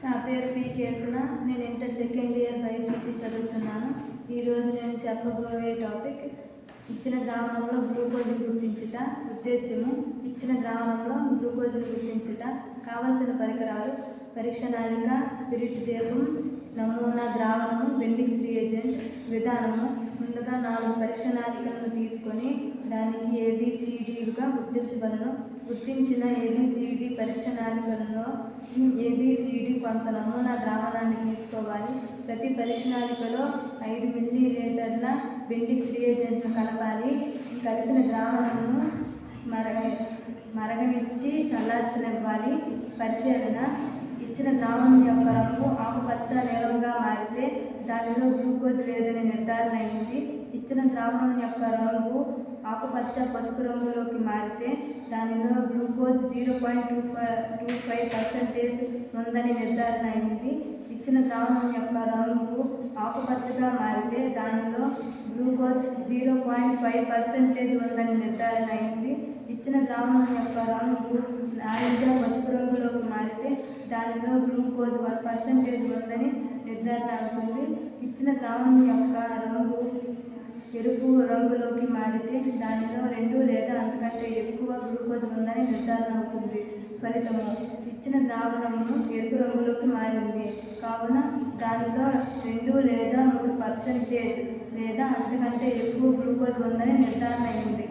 నా పేరు పి. కీర్తన. నేను ఇంటర్ సెకండ్ ఇయర్ బైపీసీ చదువుతున్నాను. ఈరోజు నేను చెప్పబోయే టాపిక్ ఇచ్చిన ద్రావణంలో గ్లూకోజ్ని గుర్తించుట. ఉద్దేశ్యము: ఇచ్చిన ద్రావణంలో గ్లూకోజ్ని గుర్తించుట. కావలసిన పరికరాలు: పరీక్ష నాళిక, స్పిరిట్ దీపం, నమూనా ద్రావణము, బెండిక్స్ రియేజెంట్. విధానము: ముందుగా 4 పరీక్ష నాళికలను తీసుకొని దానికి ABCDలుగా గుర్తించబలను. గుర్తించిన ABCD పరీక్ష నాళికలలో ABCD కొంత నమూనా ద్రావణాన్ని తీసుకోవాలి. ప్రతి పరీక్ష నాళికలో 5 మిల్లీలీటర్ల బెండిక్స్ రియేజెంట్ను కలపాలి. కలిపిన ద్రావణమును మరగనిచ్చి చల్లార్చనివ్వాలి. పరిశీలన: ఇచ్చిన ద్రావణం యొక్క రంగు ఆకుపచ్చ నీలంగా మారితే దానిలో గ్లూకోజ్ లేదని నిర్ధారణ అయింది. ఇచ్చిన ద్రావణం యొక్క రంగు ఆకుపచ్చ పసుపు రంగులోకి మారితే దానిలో గ్లూకోజ్ 0.25% ఉందని నిర్ధారణ అయింది. ఇచ్చిన ద్రావణం యొక్క రంగు ఆకుపచ్చగా మారితే దానిలో గ్లూకోజ్ 0.5% ఉందని నిర్ధారణ అయింది. ఇచ్చిన ద్రావణం యొక్క రంగు నారింజ పసుపు రంగులోకి మారితే దానిలో గ్లూకోజ్ 1% ఉందని నిర్ధారణ అవుతుంది. ఇచ్చిన ద్రావణం యొక్క రంగు ఎరుపు రంగులోకి మారితే దానిలో 2 లేదా అంతకంటే ఎక్కువ గ్లూకోజ్ ఉందని నిర్ధారణ అవుతుంది. ఫలితము: ఇచ్చిన ద్రావణము ఎరుపు రంగులోకి మారింది కావున దానిలో 2 లేదా 3% లేదా అంతకంటే ఎక్కువ గ్లూకోజ్ ఉందని నిర్ధారణ అయింది.